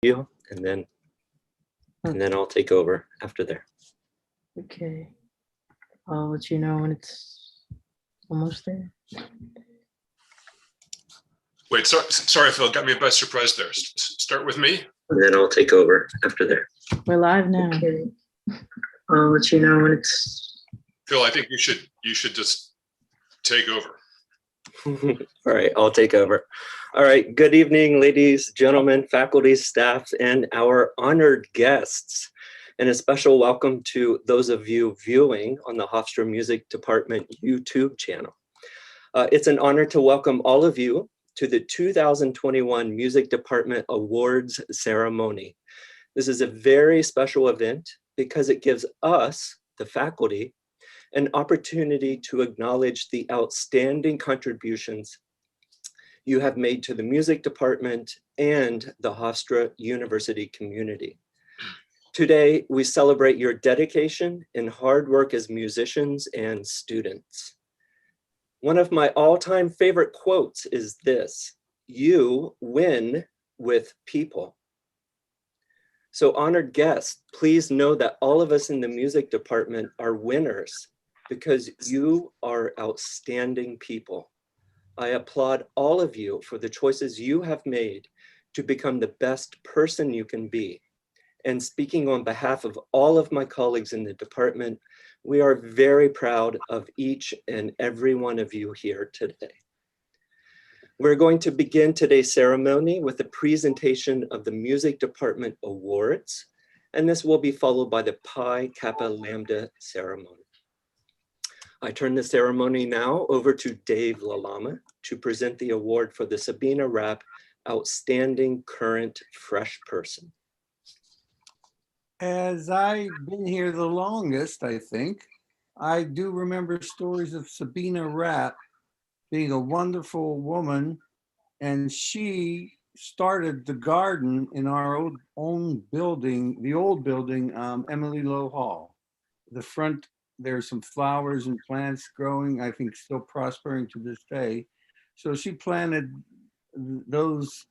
you, and then I'll take over after there. Okay. I'll let you know when it's almost there. Wait, sorry, Phil, got me by surprise there. Start with me. And then I'll take over after there. We're live now. Okay. I'll let you know when it's. Phil, I think you should just take over. All right, I'll take over. All right, good evening, ladies, gentlemen, faculty, staff, and our honored guests. And a special welcome to those of you viewing on the Hofstra Music Department YouTube channel. It's an honor to welcome all of you to the 2021 Music Department Awards ceremony. This is a very special event because it gives us, the faculty, an opportunity to acknowledge the outstanding contributions you have made to the music department and the Hofstra University community. Today, we celebrate your dedication and hard work as musicians and students. One of my all-time favorite quotes is this: "You win with people." So honored guests, please know that all of us in the music department are winners because you are outstanding people. I applaud all of you for the choices you have made to become the best person you can be. And speaking on behalf of all of my colleagues in the department, we are very proud of each and every one of you here today. We're going to begin today's ceremony with a presentation of the Music Department Awards, and this will be followed by the Pi Kappa Lambda ceremony. I turn the ceremony now over to Dave Lalama to present the award for the Sabina Rapp Outstanding Current Fresh Person. As I've been here the longest, I think, I do remember stories of Sabina Rapp being a wonderful woman, and she started the garden in our own building, the old building, Emily Lowe Hall. The front, there's some flowers and plants growing, I think still prospering to this day. So she planted those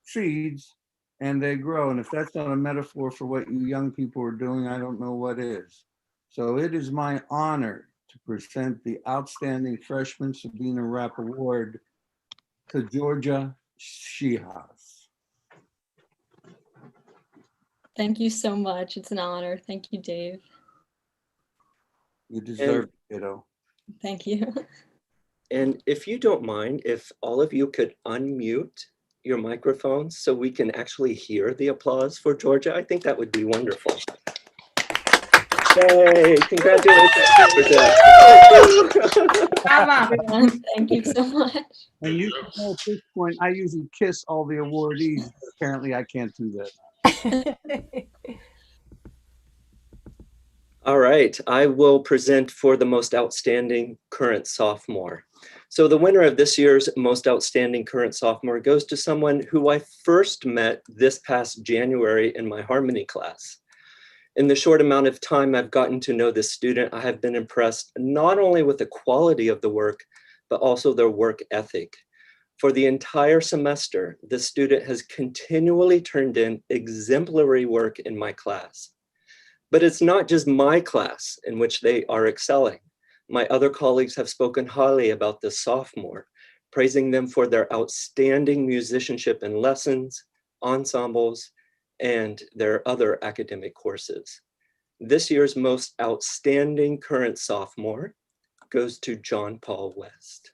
seeds and they grow. And if that's not a metaphor for what you young people are doing, I don't know what is. So it is my honor to present the Outstanding Freshman Sabina Rapp Award to Georgia Shihas. Thank you so much. It's an honor. Thank you, Dave. You deserve it, kiddo. Thank you. And if you don't mind, if all of you could unmute your microphones so we can actually hear the applause for Georgia, I think that would be wonderful. Yay, congratulations, Georgia. Everyone, thank you so much. And you know, at this point, I usually kiss all the awardees, but apparently I can't do that. All right, I will present for the most outstanding current sophomore. So the winner of this year's most outstanding current sophomore goes to someone who I first met this past January in my harmony class. In the short amount of time I've gotten to know this student, I have been impressed not only with the quality of the work, but also their work ethic. For the entire semester, this student has continually turned in exemplary work in my class. But it's not just my class in which they are excelling. My other colleagues have spoken highly about this sophomore, praising them for their outstanding musicianship in lessons, ensembles, and their other academic courses. This year's most outstanding current sophomore goes to John Paul West.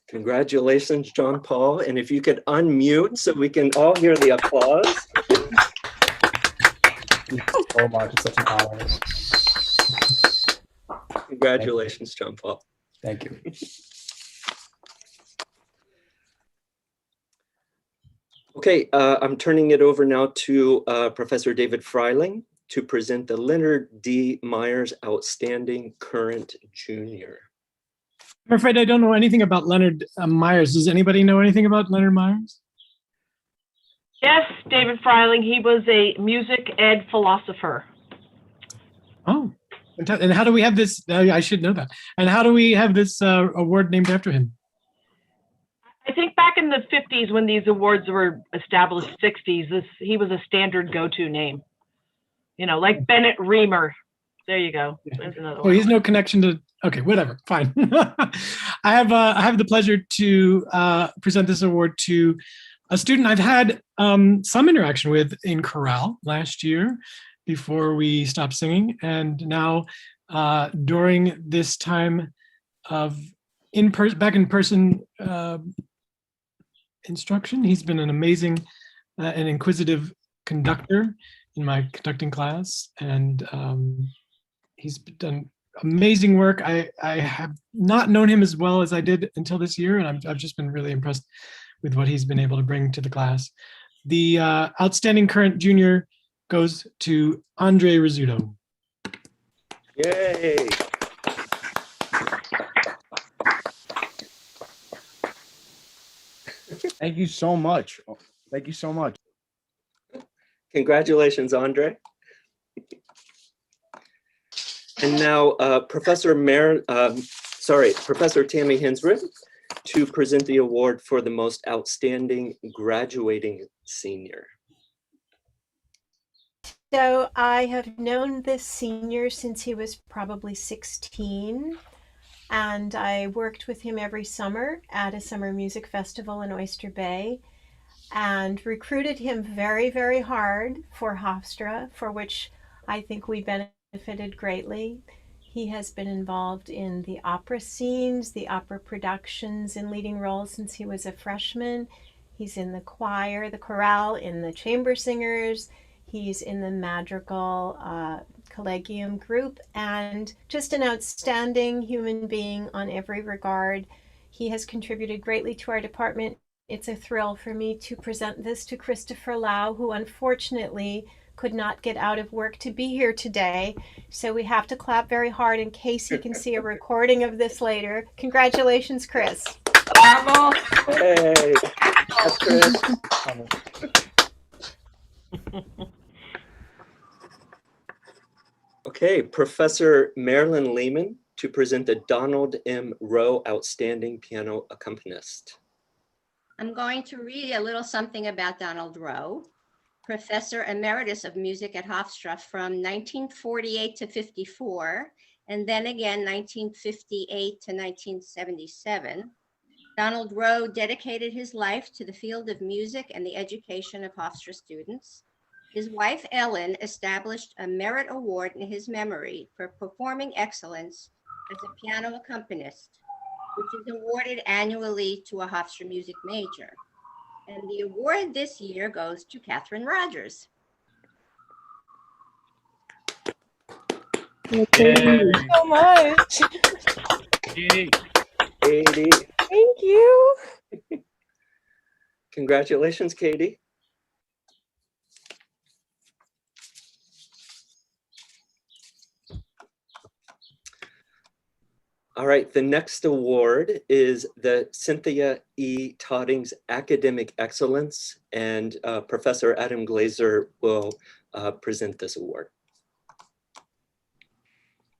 Congratulations, John Paul. And if you could unmute so we can all hear the applause. So much. It's such an honor. Congratulations, John Paul. Thank you. Okay, I'm turning it over now to Professor David Freiling to present the Leonard D. Myers Outstanding Current Junior. I'm afraid I don't know anything about Leonard Myers. Does anybody know anything about Leonard Myers? Yes, David Freiling. He was a music ed philosopher. Oh, and how do we have this? I should know that. And how do we have this award named after him? I think back in the 50s when these awards were established, 60s, he was a standard go-to name. You know, like Bennett Reamer. There you go. There's another Oh, one. he's no connection to. Okay, whatever. Fine. I have the pleasure to present this award to a student I've had some interaction with in chorale last year before we stopped singing, and now during this time of back in person instruction, he's been an amazing and inquisitive conductor in my conducting class, and he's done amazing work. I have not known him as well as I did until this year, and I've just been really impressed with what he's been able to bring to the class. The outstanding current junior goes to Andre Rizzuto. Yay. Thank you so much. Thank you so much. Congratulations, Andre. And now Professor Tammy Hinsred to present the award for the most outstanding graduating senior. So I have known this senior since he was probably 16, and I worked with him every summer at a summer music festival in Oyster Bay, and recruited him very, very hard for Hofstra, for which I think we benefited greatly. He has been involved in the opera scenes, the opera productions in leading roles since he was a freshman. He's in the choir, the chorale, in the chamber singers. He's in the madrigal collegium group, and just an outstanding human being on every regard. He has contributed greatly to our department. It's a thrill for me to present this to Christopher Lau, who unfortunately could not get out of work to be here today. So we have to clap very hard in case he can see a recording of this later. Congratulations, Chris. Bravo. Hey, that's Chris. Okay, Professor Marilyn Lehman to present the Donald M. Rowe Outstanding Piano Accompanist. I'm going to read a little something about Donald Rowe, Professor Emeritus of Music at Hofstra from 1948 to 54, and then again 1958 to 1977. Donald Rowe dedicated his life to the field of music and the education of Hofstra students. His wife, Ellen, established a merit award in his memory for performing excellence as a piano accompanist, which is awarded annually to a Hofstra music major. And the award this year goes to Catherine Rogers. Thank you so much. Katie. Thank you. Congratulations, Katie. All right, the next award is the Cynthia E. Toddings Academic Excellence, and Professor Adam Glazer will present this award.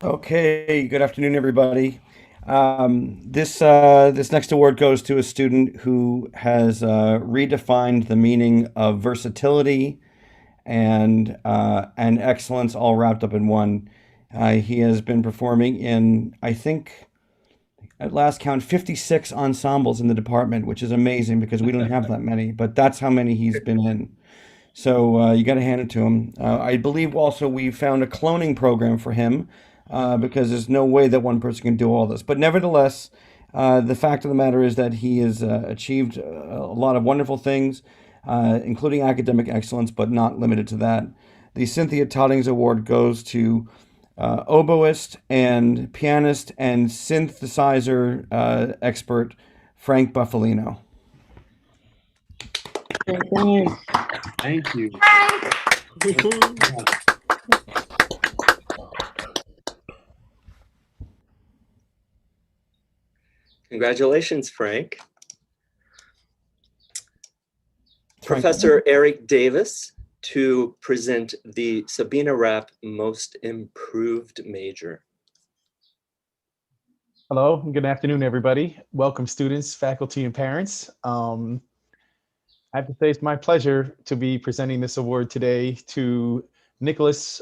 Okay, good afternoon, everybody. This next award goes to a student who has redefined the meaning of versatility and excellence all wrapped up in one. He has been performing in, I think, at last count, 56 ensembles in the department, which is amazing because we don't have that many, but that's how many he's been in. So you got to hand it to him. I believe also we found a cloning program for him because there's no way that one person can do all this. But nevertheless, the fact of the matter is that he has achieved a lot of wonderful things, including academic excellence, but not limited to that. The Cynthia Toddings Award goes to oboist and pianist and synthesizer expert Frank Buffalino. Thank you. Congratulations, Frank. Professor Eric Davis to present the Sabina Rapp Most Improved Major. Hello, and good afternoon, everybody. Welcome, students, faculty, and parents. I have to say it's my pleasure to be presenting this award today to Nicholas,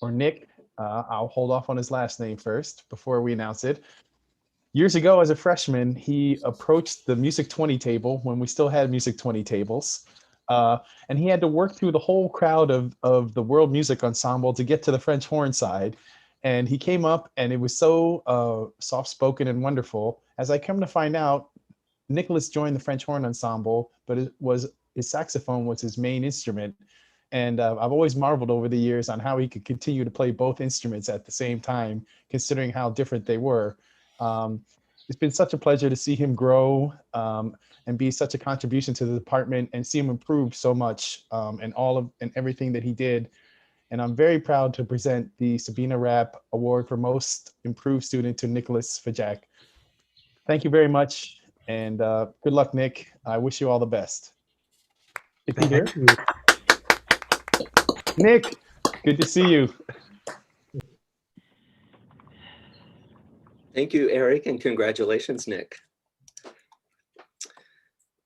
or Nick. I'll hold off on his last name first before we announce it. Years ago, as a freshman, he approached the Music 20 table when we still had Music 20 tables. And he had to work through the whole crowd of the World Music Ensemble to get to the French horn side. And he came up and it was so soft-spoken and wonderful. As I come to find out, Nicholas joined the French horn ensemble, but his saxophone was his main instrument. And I've always marveled over the years on how he could continue to play both instruments at the same time, considering how different they were. It's been such a pleasure to see him grow and be such a contribution to the department and see him improve so much in everything that he did. And I'm very proud to present the Sabina Rapp Award for Most Improved Student to Nicholas Fajak. Thank you very much, and good luck, Nick. I wish you all the best. Is he here? Nick, good to see you. Thank you, Eric, and congratulations, Nick.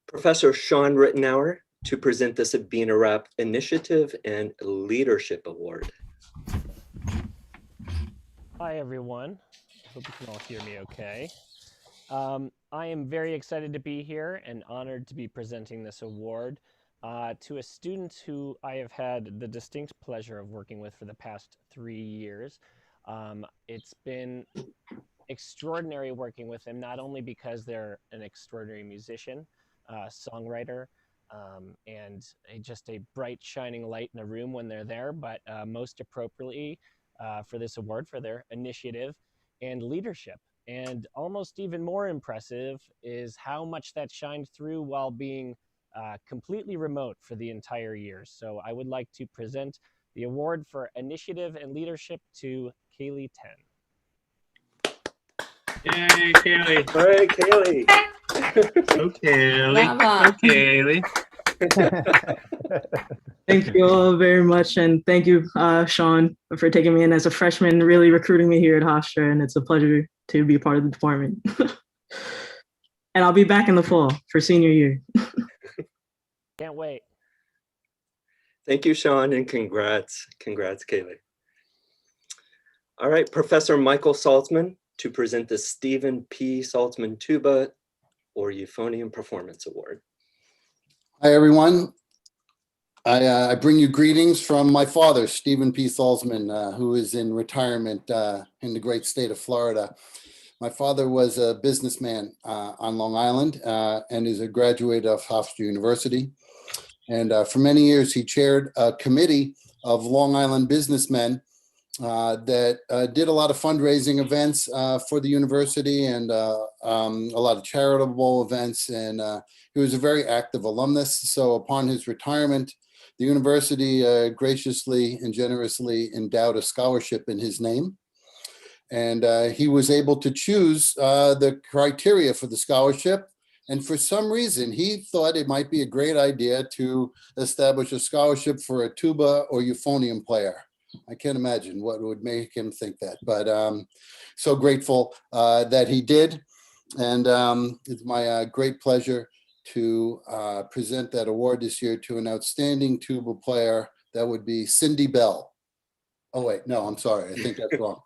Professor Sean Rittenauer to present the Sabina Rapp Initiative and Leadership Award. Hi, everyone. I hope you can all hear me okay. I am very excited to be here and honored to be presenting this award to a student who I have had the distinct pleasure of working with for the past 3 years. It's been extraordinary working with them, not only because they're an extraordinary musician, songwriter, and just a bright shining light in a room when they're there, but most appropriately for this award for their initiative and leadership. And almost even more impressive is how much that shined through while being completely remote for the entire year. So I would like to present the award for initiative and leadership to Kaylee Ten. Yay, Kaylee. All right, Kaylee. Go, Kaylee. Go, Kaylee. Thank you all very much. And thank you, Sean, for taking me in as a freshman, really recruiting me here at Hofstra. And it's a pleasure to be a part of the department. And I'll be back in the fall for senior year. Can't wait. Thank you, Sean, and congrats. Congrats, Kaylee. All right, Professor Michael Saltzman to present the Stephen P. Saltzman Tuba or Euphonium Performance Award. Hi, everyone. I bring you greetings from my father, Stephen P. Saltzman, who is in retirement in the great state of Florida. My father was a businessman on Long Island and is a graduate of Hofstra University. And for many years, he chaired a committee of Long Island businessmen that did a lot of fundraising events for the university and a lot of charitable events. And he was a very active alumnus. So upon his retirement, the university graciously and generously endowed a scholarship in his name. And he was able to choose the criteria for the scholarship. And for some reason, he thought it might be a great idea to establish a scholarship for a tuba or euphonium player. I can't imagine what would make him think that, but so grateful that he did. And it's my great pleasure to present that award this year to an outstanding tuba player. That would be Cindy Bell. Oh, wait, no, I'm sorry. I think that's wrong.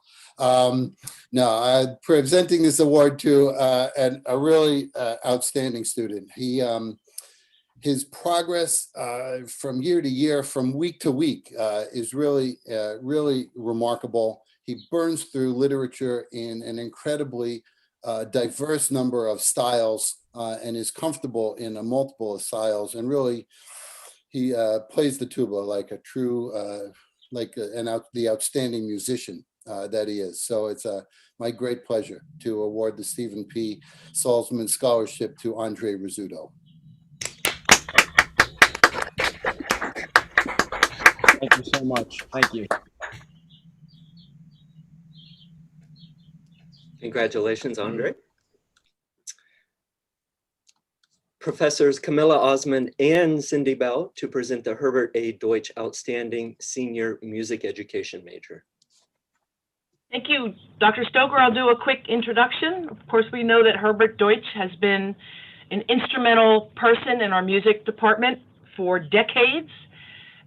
No, presenting this award to a really outstanding student. His progress from year to year, from week to week, is really, really remarkable. He burns through literature in an incredibly diverse number of styles and is comfortable in a multiple of styles. And really, he plays the tuba like a true, the outstanding musician that he is. So it's my great pleasure to award the Stephen P. Saltzman Scholarship to Andre Rizzuto. Thank you so much. Thank you. Congratulations, Andre. Professors Camilla Osman and Cindy Bell to present the Herbert A. Deutsch Outstanding Senior Music Education Major. Thank you, Dr. Stoker. I'll do a quick introduction. Of course, we know that Herbert Deutsch has been an instrumental person in our music department for decades,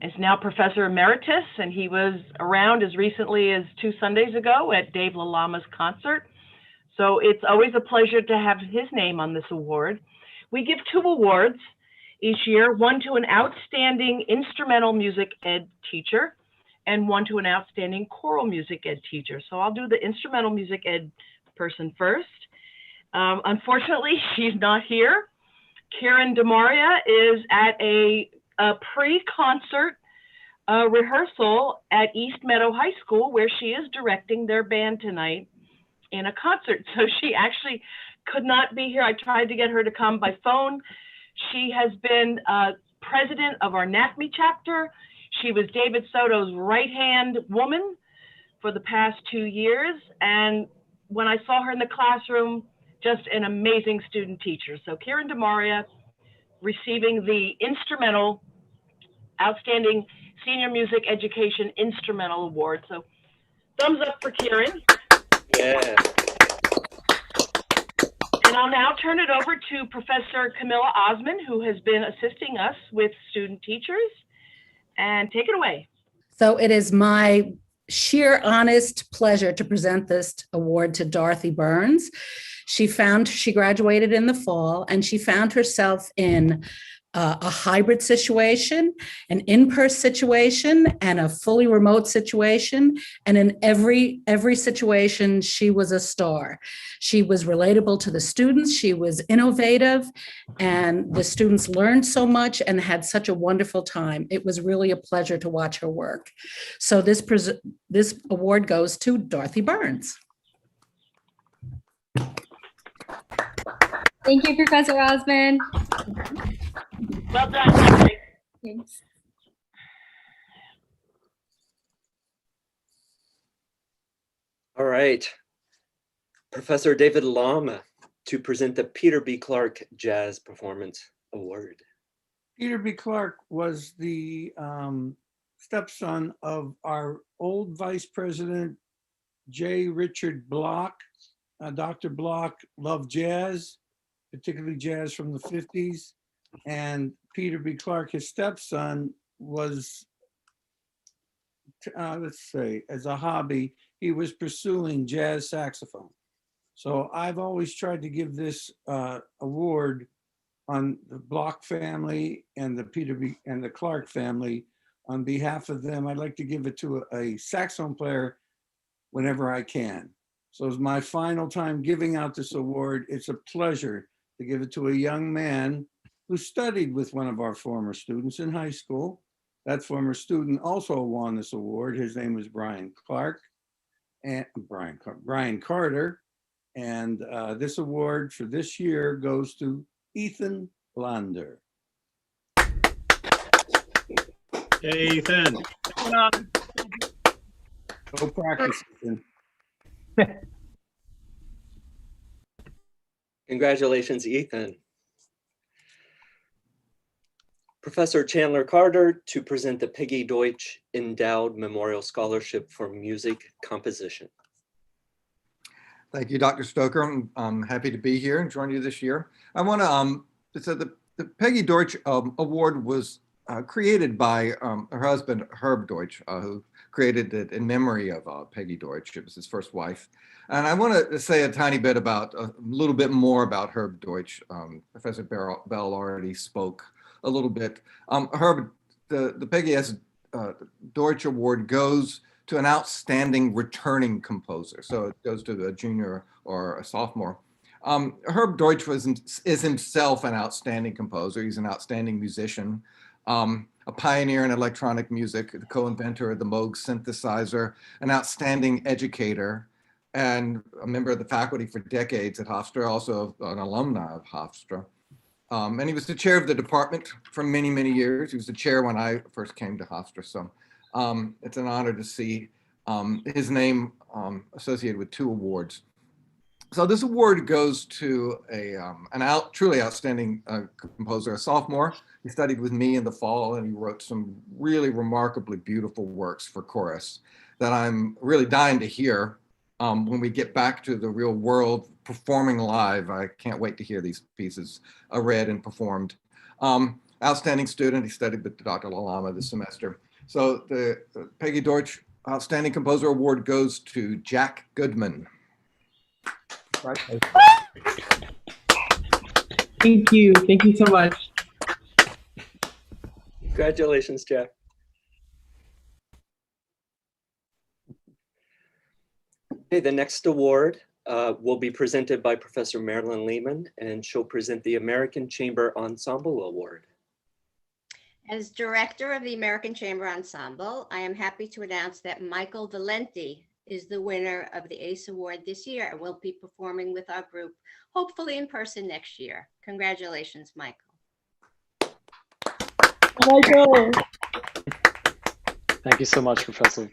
is now Professor Emeritus, and he was around as recently as 2 Sundays ago at Dave Lalama's concert. So it's always a pleasure to have his name on this award. We give 2 awards each year, one to an outstanding instrumental music ed teacher and one to an outstanding choral music ed teacher. So I'll do the instrumental music ed person first. Unfortunately, she's not here. Karen DeMaria is at a pre-concert rehearsal at East Meadow High School, where she is directing their band tonight in a concert. So she actually could not be here. I tried to get her to come by phone. She has been president of our NACME chapter. She was David Soto's right-hand woman for the past 2 years. And when I saw her in the classroom, just an amazing student teacher. So Karen DeMaria receiving the instrumental Outstanding Senior Music Education Instrumental Award. So thumbs up for Karen. Yeah. And I'll now turn it over to Professor Camilla Osman, who has been assisting us with student teachers. And take it away. So it is my sheer honest pleasure to present this award to Dorothy Burns. She graduated in the fall, and she found herself in a hybrid situation, an in-person situation, and a fully remote situation. And in every situation, she was a star. She was relatable to the students. She was innovative, and the students learned so much and had such a wonderful time. It was really a pleasure to watch her work. So this award goes to Dorothy Burns. Thank you, Professor Osman. Well done. Thanks. All right. Professor David Lalama to present the Peter B. Clark Jazz Performance Award. Peter B. Clark was the stepson of our old Vice President, J. Richard Block. Dr. Block loved jazz, particularly jazz from the 50s. And Peter B. Clark, his stepson, was, let's say, as a hobby, he was pursuing jazz saxophone. So I've always tried to give this award on the Block family and the the Clark family. On behalf of them, I'd like to give it to a saxophone player whenever I can. So it's my final time giving out this award. It's a pleasure to give it to a young man who studied with one of our former students in high school. That former student also won this award. His name was Brian Carter. And this award for this year goes to Ethan Lander. Hey, Ethan. Go practice, Ethan. Congratulations, Ethan. Professor Chandler Carter to present the Peggy Deutsch Endowed Memorial Scholarship for Music Composition. Thank you, Dr. Stoker. I'm happy to be here and join you this year. I want to say the Peggy Deutsch Award was created by her husband, Herb Deutsch, who created it in memory of Peggy Deutsch. It was his first wife. And I want to say a tiny bit about, a little bit more about Herb Deutsch. Professor Bell already spoke a little bit. Herb, the Peggy S. Deutsch Award goes to an outstanding returning composer. So it goes to a junior or a sophomore. Herb Deutsch is himself an outstanding composer. He's an outstanding musician, a pioneer in electronic music, the co-inventor of the Moog synthesizer, an outstanding educator, and a member of the faculty for decades at Hofstra, also an alumni of Hofstra. And he was the chair of the department for many, many years. He was the chair when I first came to Hofstra. So it's an honor to see his name associated with 2 awards. So this award goes to an truly outstanding composer, a sophomore. He studied with me in the fall, and he wrote some really remarkably beautiful works for chorus that I'm really dying to hear. when we get back to the real world performing live. I can't wait to hear these pieces read and performed. Outstanding student, he studied with Dr. Lalama this semester. So the Peggy Deutsch Outstanding Composer Award goes to Jack Goodman. Thank you. Thank you so much. Congratulations, Jack. Okay, the next award will be presented by Professor Marilyn Lehman, and she'll present the American Chamber Ensemble Award. As director of the American Chamber Ensemble, I am happy to announce that Michael Valenti is the winner of the ACE Award this year and will be performing with our group, hopefully in person next year. Congratulations, Michael. Michael. Thank you so much, Professor.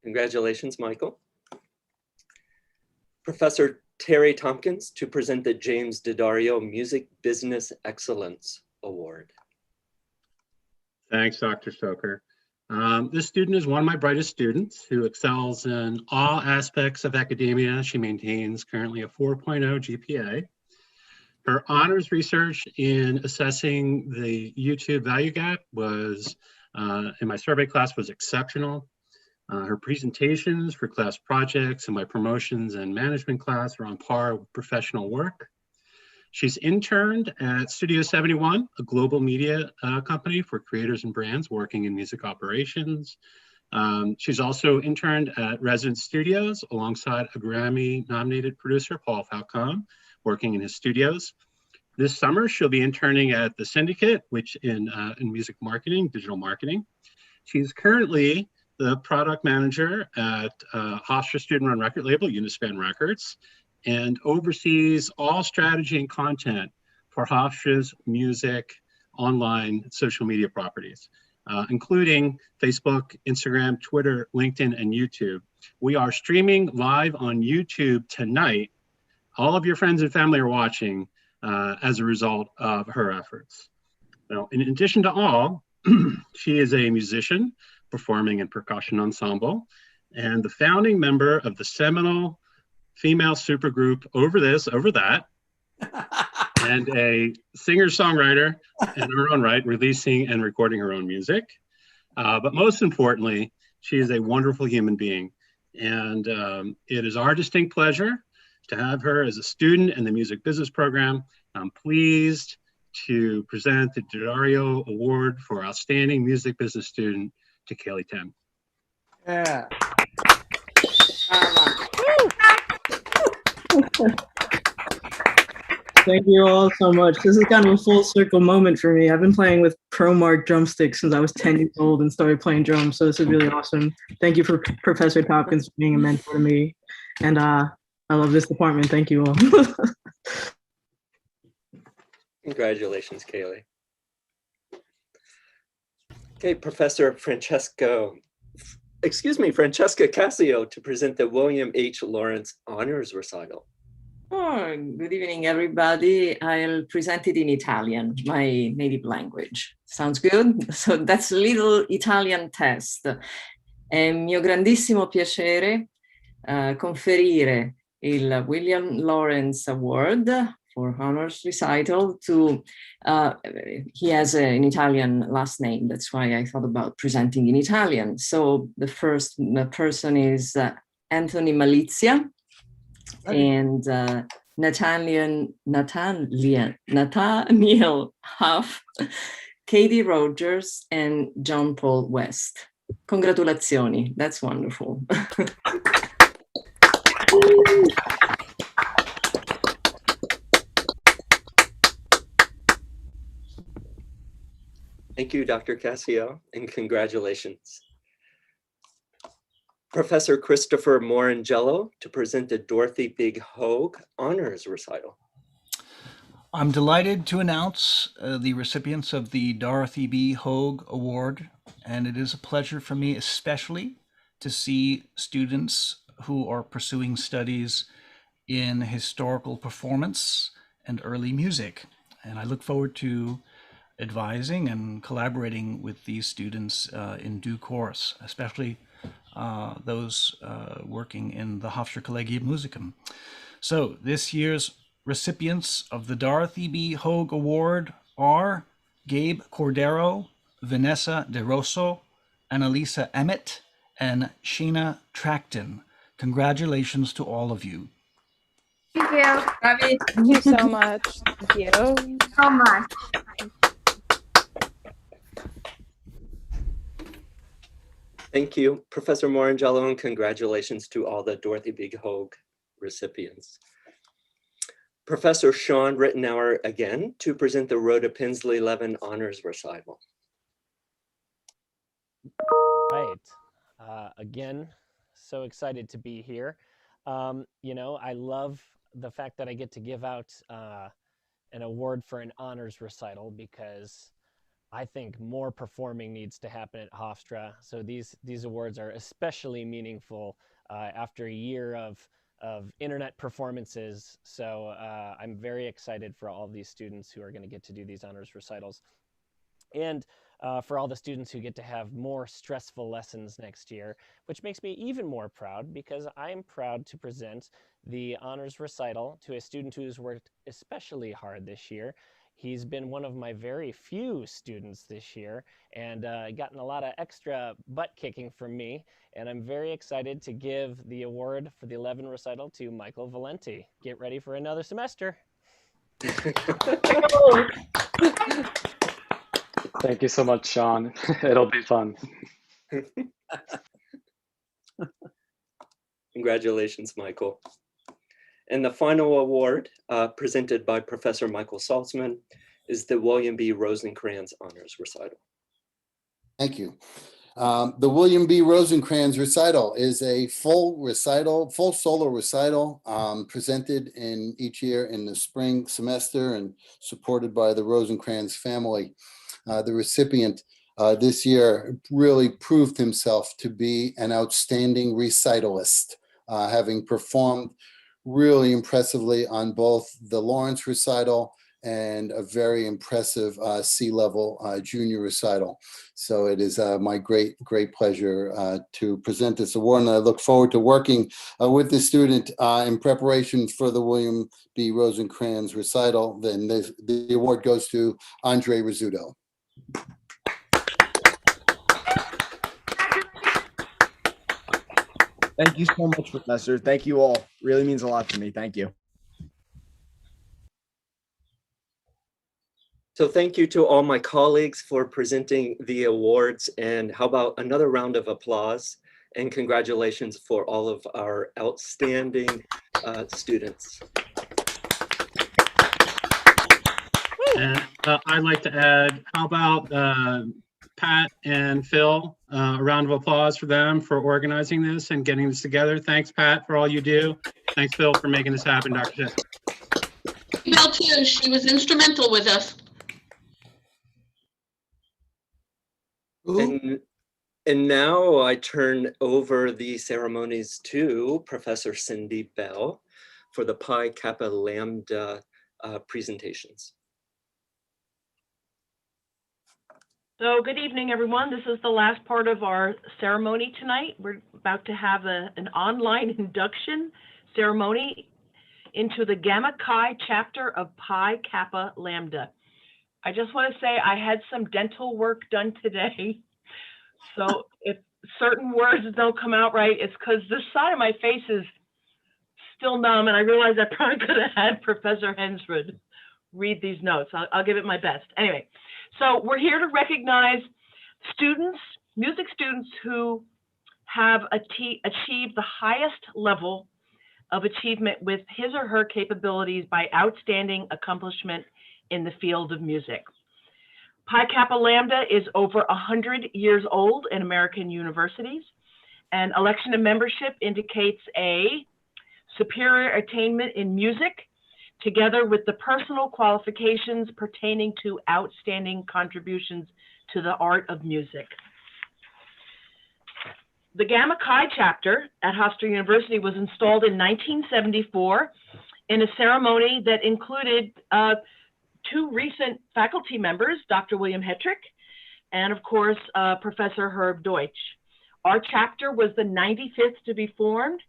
Congratulations, Michael. Professor Terry Tompkins to present the James Daddario Music Business Excellence Award. Thanks, Dr. Stoker. This student is one of my brightest students who excels in all aspects of academia. She maintains currently a 4.0 GPA. Her honors research in assessing the YouTube value gap was, in my survey class, was exceptional. Her presentations for class projects and my promotions and management class are on par with professional work. She's interned at Studio 71, a global media company for creators and brands working in music operations. She's also interned at Resident Studios alongside a Grammy-nominated producer, Paul Falcone, working in his studios. This summer, she'll be interning at The Syndicate, which in music marketing, digital marketing. She's currently the product manager at Hofstra student-run record label, Unispan Records, and oversees all strategy and content for Hofstra's music online social media properties, including Facebook, Instagram, Twitter, LinkedIn, and YouTube. We are streaming live on YouTube tonight. All of your friends and family are watching as a result of her efforts. Now, in addition to all, she is a musician, performing in percussion ensemble, and the founding member of the seminal female supergroup Over This, Over That, and a singer-songwriter in her own right, releasing and recording her own music. But most importantly, she is a wonderful human being. And it is our distinct pleasure to have her as a student in the music business program. I'm pleased to present the Daddario Award for Outstanding Music Business Student to Kaylee Ten. Yeah. Thank you all so much. This is kind of a full circle moment for me. I've been playing with ProMark drumsticks since I was 10 years old and started playing drums. So this is really awesome. Thank you for Professor Tompkins for being a mentor to me. And I love this department. Thank you all. Congratulations, Kaylee. Okay, Professor Francesca Cassio to present the William H. Lawrence Honors Recital. Oh, good evening, everybody. I'll present it in Italian, my native language. Sounds good? So that's a little Italian test. È mio grandissimo piacere conferire il William Lawrence Award for Honors Recital to, he has an Italian last name. That's why I thought about presenting in Italian. So the first person is Anthony Malizia. And Nathaniel Huff, Katie Rogers, and John Paul West. Congratulazioni, that's wonderful. Thank you, Dr. Cassio, and congratulations. Professor Christopher Morangello to present the Dorothy Big Hoag Honors Recital. I'm delighted to announce the recipients of the Dorothy B. Hoag Award, and it is a pleasure for me especially to see students who are pursuing studies in historical performance and early music. And I look forward to advising and collaborating with these students in due course, especially those working in the Hofstra Collegium Musicum. So this year's recipients of the Dorothy B. Hogue Award are Gabe Cordero, Vanessa DeRosso, Annalisa Emmett, and Sheena Tracton. Congratulations to all of you. Thank you. Thank you so much. Thank you. So much. Thank you, Professor Morangello, and congratulations to all the Dorothy B. Hogue recipients. Professor Sean Rittenauer again to present the Rhoda Pinsley Levin Honors Recital. Right. Again, so excited to be here. You know, I love the fact that I get to give out an award for an honors recital, because I think more performing needs to happen at Hofstra. So these awards are especially meaningful after a year of internet performances. So I'm very excited for all these students who are going to get to do these honors recitals. And for all the students who get to have more stressful lessons next year, which makes me even more proud, because I'm proud to present the honors recital to a student who's worked especially hard this year. He's been one of my very few students this year and gotten a lot of extra butt kicking from me. And I'm very excited to give the award for the 11 recital to Michael Valenti. Get ready for another semester. Thank you so much, Sean. It'll be fun. Congratulations, Michael. And the final award presented by Professor Michael Saltzman is the William B. Rosencrans Honors Recital. Thank you. The William B. Rosencrans Recital is a full solo recital presented in each year in the spring semester and supported by the Rosencrans family. The recipient this year really proved himself to be an outstanding recitalist, having performed really impressively on both the Lawrence recital and a very impressive C-level junior recital. So it is my great pleasure to present this award, and I look forward to working with the student in preparation for the William B. Rosencrans recital. Then the award goes to Andre Rizzuto. Thank you so much, Professor. Thank you all. Really means a lot to me. Thank you. So thank you to all my colleagues for presenting the awards, and how about another round of applause and congratulations for all of our outstanding students. And I'd like to add, how about Pat and Phil, a round of applause for them for organizing this and getting this together. Thanks, Pat, for all you do. Thanks, Phil, for making this happen, Dr. Shipp. Phil, too. She was instrumental with us. And now I turn over the ceremonies to Professor Cindy Bell for the Pi Kappa Lambda presentations. So good evening, everyone. This is the last part of our ceremony tonight. We're about to have an online induction ceremony into the Gamma Chi chapter of Pi Kappa Lambda. I just want to say I had some dental work done today. So if certain words don't come out right, it's because this side of my face is still numb, and I realized I probably could have had Professor Hensrud read these notes. I'll give it my best. Anyway. So we're here to recognize students, music students who have achieved the highest level of achievement with his or her capabilities by outstanding accomplishment in the field of music. Pi Kappa Lambda is over 100 years old in American universities, and election and membership indicates a superior attainment in music, together with the personal qualifications pertaining to outstanding contributions to the art of music. The Gamma Chi chapter at Hofstra University was installed in 1974 in a ceremony that included two recent faculty members, Dr. William Hetrick and, of course, Professor Herb Deutsch. Our chapter was the 95th to be formed.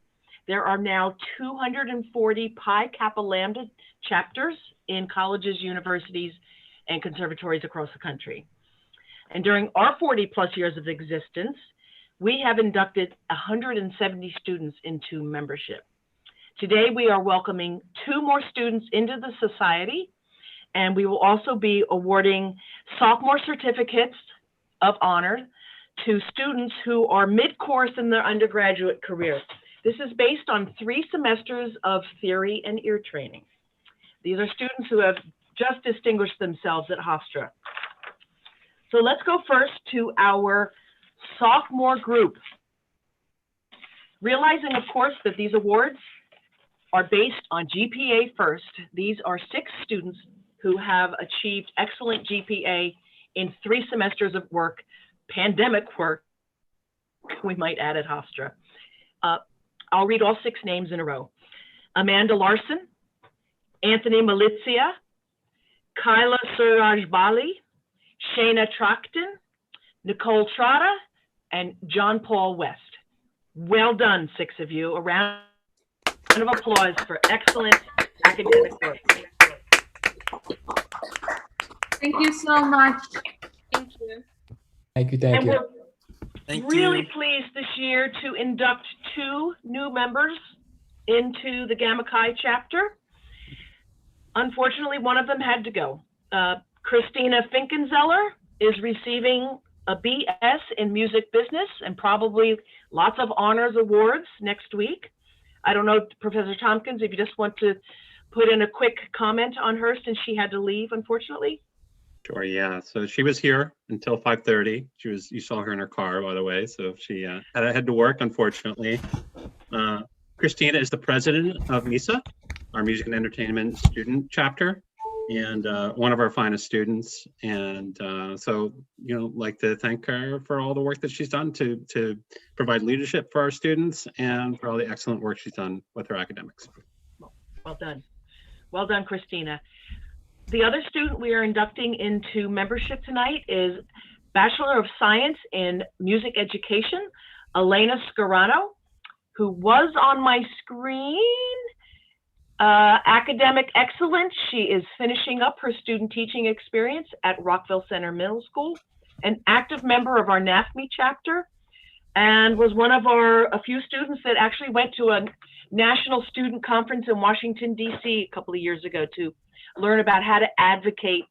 There are now 240 Pi Kappa Lambda chapters in colleges, universities, and conservatories across the country. And during our 40 plus years of existence, we have inducted 170 students into membership. Today, we are welcoming 2 more students into the society, and we will also be awarding sophomore certificates of honor to students who are mid-course in their undergraduate career. This is based on 3 semesters of theory and ear training. These are students who have just distinguished themselves at Hofstra. So let's go first to our sophomore group. Realizing, of course, that these awards are based on GPA first, these are 6 students who have achieved excellent GPA in 3 semesters of work, pandemic work, we might add at Hofstra. I'll read all 6 names in a row. Amanda Larson, Anthony Malizia, Kyla Surajbali, Shayna Trockton, Nicole Trotta, and John Paul West. Well done, 6 of you. A round of applause for excellent academic work. Thank you so much. Thank you. Thank you. Thank And you. we're really pleased this year to induct 2 new members into the Gamma Chi chapter. Unfortunately, one of them had to go. Christina Finkenzeller is receiving a BS in music business and probably lots of honors awards next week. I don't know, Professor Tompkins, if you just want to put in a quick comment on her since she had to leave, unfortunately. Sure, yeah. So she was here until 5:30. You saw her in her car, by the way. So she had to head to work, unfortunately. Christina is the president of MISA, our Music and Entertainment Student Chapter, and one of our finest students. And so, like to thank her for all the work that she's done to provide leadership for our students and for all the excellent work she's done with her academics. Well done. Well done, Christina. The other student we are inducting into membership tonight is Bachelor of Science in Music Education, Elena Scarano, who was on my screen. Academic excellence. She is finishing up her student teaching experience at Rockville Center Middle School, an active member of our NAFME chapter, and was one of a few students that actually went to a national student conference in Washington, D.C. a couple of years ago to learn about how to advocate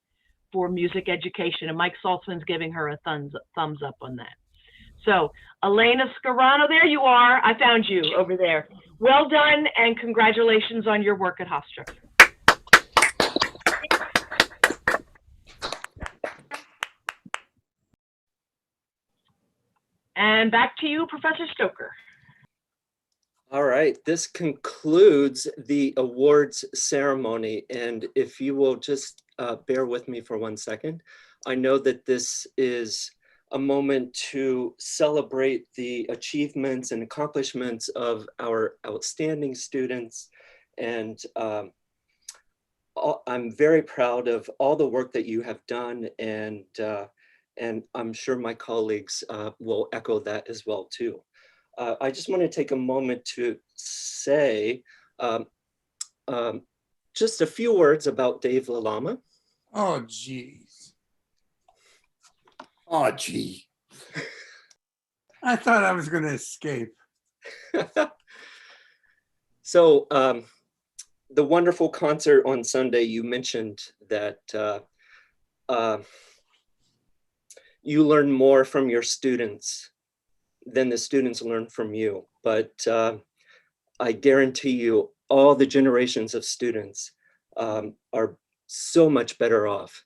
for music education. And Mike Saltzman's giving her a thumbs up on that. So Elena Scarano, there you are. I found you over there. Well done and congratulations on your work at Hofstra. And back to you, Professor Stoker. All right, this concludes the awards ceremony. And if you will just bear with me for 1 second, I know that this is a moment to celebrate the achievements and accomplishments of our outstanding students. And I'm very proud of all the work that you have done. And I'm sure my colleagues will echo that as well too. I just want to take a moment to say just a few words about Dave Lalama. Oh, geez. Oh, gee. I thought I was going to escape. So the wonderful concert on Sunday, you mentioned that you learn more from your students than the students learn from you. But I guarantee you all the generations of students are so much better off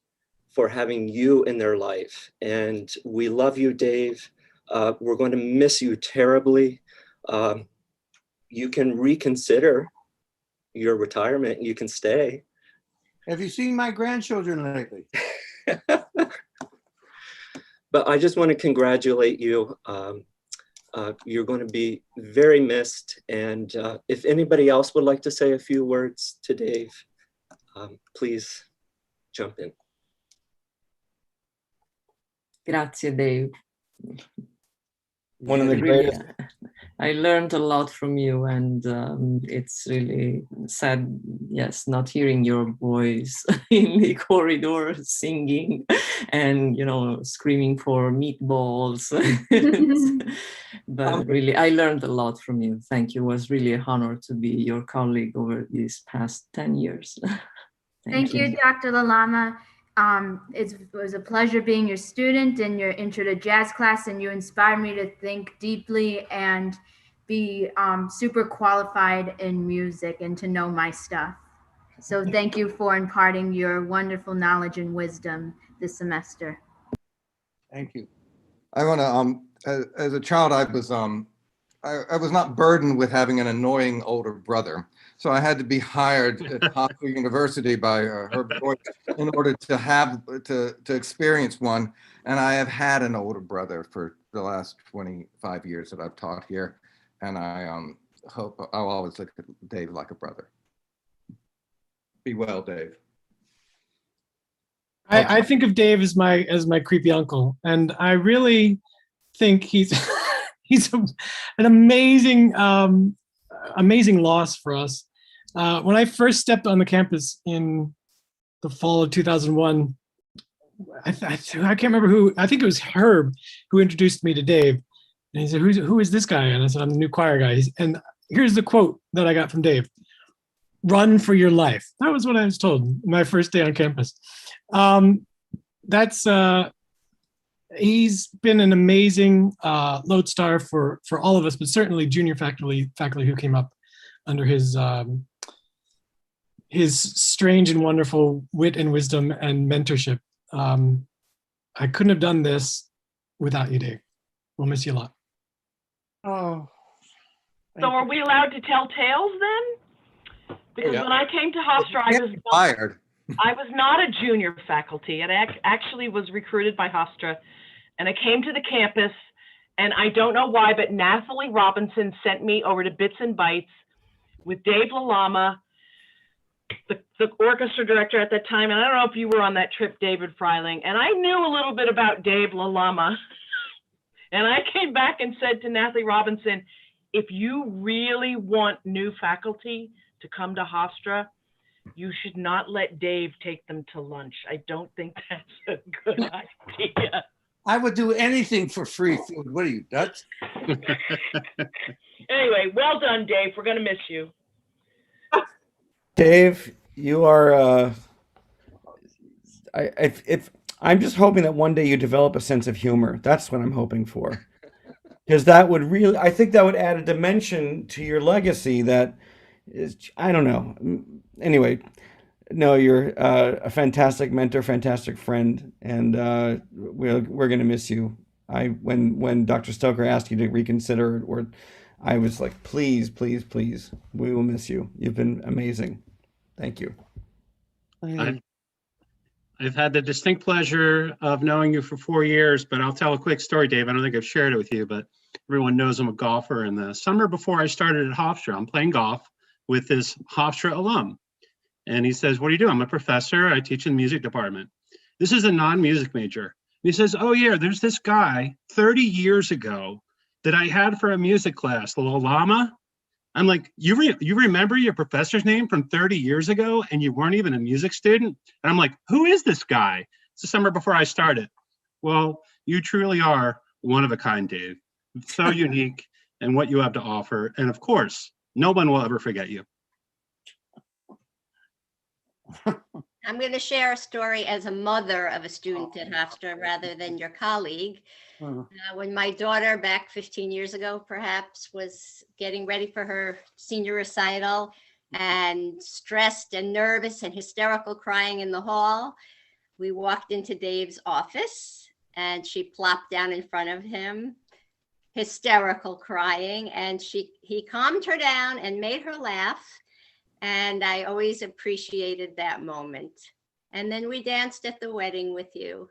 for having you in their life. And we love you, Dave. We're going to miss you terribly. You can reconsider your retirement. You can stay. Have you seen my grandchildren lately? But I just want to congratulate you. You're going to be very missed. And if anybody else would like to say a few words to Dave, please jump in. Grazie, Dave. One of the Really, greatest. I learned a lot from you, and it's really sad, yes, not hearing your voice in the corridor singing and, screaming for meatballs. But really, I learned a lot from you. Thank you. It was really an honor to be your colleague over these past 10 years. Thank you, Dr. Lalama. It was a pleasure being your student in your intro to jazz class, and you inspired me to think deeply and be super qualified in music and to know my stuff. So thank you for imparting your wonderful knowledge and wisdom this semester. Thank you. I want to, as a child, I was not burdened with having an annoying older brother. So I had to be hired at Hofstra University by Herbert Deutsch in order to experience one. And I have had an older brother for the last 25 years that I've taught here. And I hope I'll always look at Dave like a brother. Be well, Dave. I think of Dave as my creepy uncle, and I really think he's an amazing loss for us. When I first stepped on the campus in the fall of 2001, I can't remember who. I think it was Herb who introduced me to Dave, and he said, "Who is this guy?" And I said, "I'm the new choir guy." And here's the quote that I got from Dave: "Run for your life." That was what I was told my first day on campus. He's been an amazing lodestar for all of us, but certainly junior faculty who came up under his strange and wonderful wit and wisdom and mentorship. I couldn't have done this without you, Dave. We'll miss you a lot. Oh. So are we allowed to tell tales then? Because when I came to Hofstra, I was not a junior faculty. It actually was recruited by Hofstra. And I came to the campus, and I don't know why, but Nathalie Robinson sent me over to Bits and Bytes with Dave Lalama, the orchestra director at that time. And I don't know if you were on that trip, David Freiling. And I knew a little bit about Dave Lalama. And I came back and said to Nathalie Robinson, if you really want new faculty to come to Hofstra, you should not let Dave take them to lunch. I don't think that's a good idea. I would do anything for free food. What are you, Dutch? Anyway, well done, Dave. We're going to miss you. Dave, you are. I'm just hoping that one day you develop a sense of humor. That's what I'm hoping for, because that would really. I think that would add a dimension to your legacy that is. I don't know. Anyway, no, you're a fantastic mentor, fantastic friend, and we're gonna miss you. When Dr. Stoker asked you to reconsider, or I was like, please, please, please, we will miss you. You've been amazing. Thank you. I've had the distinct pleasure of knowing you for 4 years, but I'll tell a quick story, Dave. I don't think I've shared it with you, but everyone knows I'm a golfer. And the summer before I started at Hofstra, I'm playing golf with this Hofstra alum. And he says, what do you do? I'm a professor. I teach in the music department. This is a non-music major. And he says, oh yeah, there's this guy 30 years ago that I had for a music class, Lalama. I'm like, you remember your professor's name from 30 years ago and you weren't even a music student? And I'm like, who is this guy? It's the summer before I started. Well, you truly are one of a kind, Dave. So unique in what you have to offer. And of course, no one will ever forget you. I'm going to share a story as a mother of a student at Hofstra rather than your colleague. When my daughter back 15 years ago, perhaps, was getting ready for her senior recital and stressed and nervous and hysterical crying in the hall, we walked into Dave's office and she plopped down in front of him, hysterical crying, and he calmed her down and made her laugh. And I always appreciated that moment. And then we danced at the wedding with you.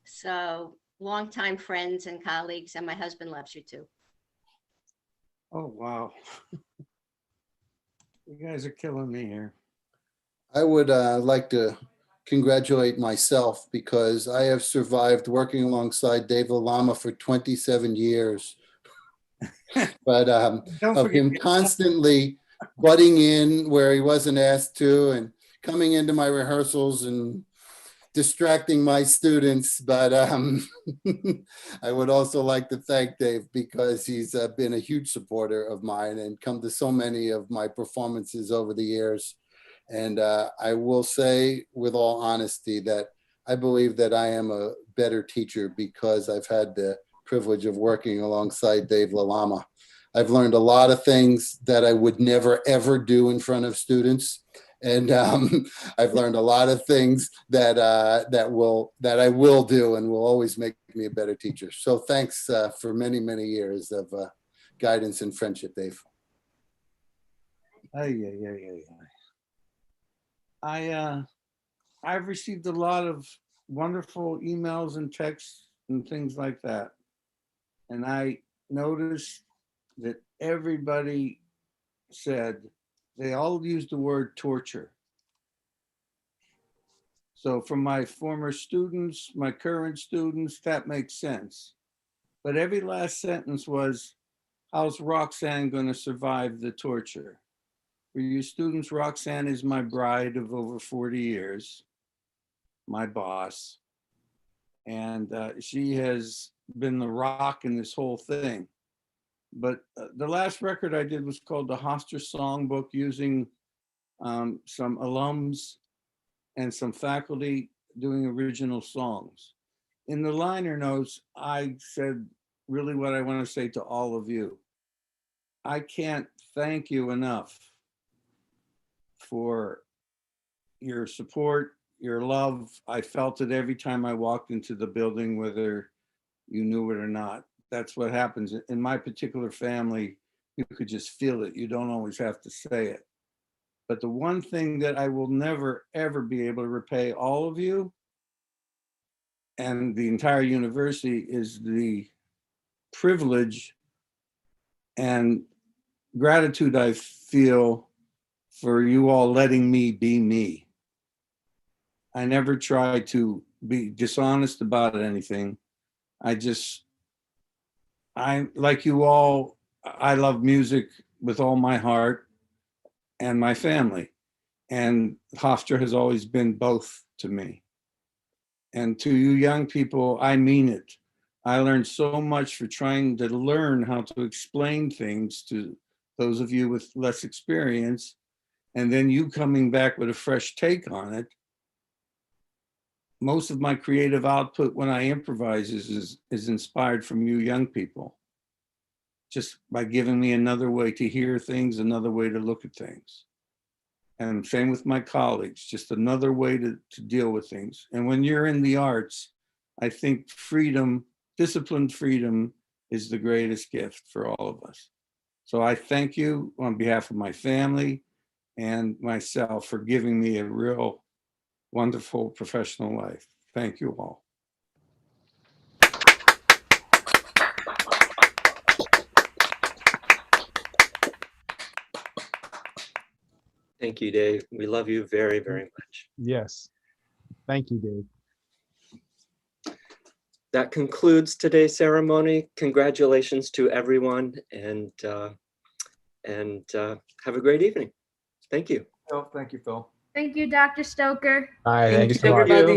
So longtime friends and colleagues, and my husband loves you too. Oh, wow. You guys are killing me here. I would like to congratulate myself because I have survived working alongside Dave Lalama for 27 years. but of him constantly butting in where he wasn't asked to and coming into my rehearsals and distracting my students. But I would also like to thank Dave because he's been a huge supporter of mine and come to so many of my performances over the years. And I will say with all honesty that I believe that I am a better teacher because I've had the privilege of working alongside Dave Lalama. I've learned a lot of things that I would never, ever do in front of students. And I've learned a lot of things that I will do and will always make me a better teacher. So thanks for many, many years of guidance and friendship, Dave. I've received a lot of wonderful emails and texts and things like that. And I noticed that everybody said, they all used the word torture. So from my former students, my current students, that makes sense. But every last sentence was, how's Roxanne going to survive the torture? For you students, Roxanne is my bride of over 40 years, my boss. And she has been the rock in this whole thing. But the last record I did was called the Hofstra Songbook, using some alums and some faculty doing original songs. In the liner notes, I said really what I want to say to all of you. I can't thank you enough for your support, your love. I felt it every time I walked into the building, whether you knew it or not. That's what happens. In my particular family, you could just feel it. You don't always have to say it. But the one thing that I will never, ever be able to repay all of you and the entire university is the privilege and gratitude I feel for you all letting me be me. I never try to be dishonest about anything. I like you all, I love music with all my heart and my family. And Hofstra has always been both to me. And to you young people, I mean it. I learned so much for trying to learn how to explain things to those of you with less experience. And then you coming back with a fresh take on it. Most of my creative output when I improvise is inspired from you young people. Just by giving me another way to hear things, another way to look at things. And same with my colleagues, just another way to deal with things. And when you're in the arts, I think freedom, disciplined freedom is the greatest gift for all of us. So I thank you on behalf of my family and myself for giving me a real wonderful professional life. Thank you all. Thank you, Dave. We love you very, very much. Yes. Thank you, Dave. That concludes today's ceremony. Congratulations to everyone, and have a great evening. Thank you. Phil, thank you, Phil. Thank you, Dr. Stoker. All right, thank you so much. Everybody.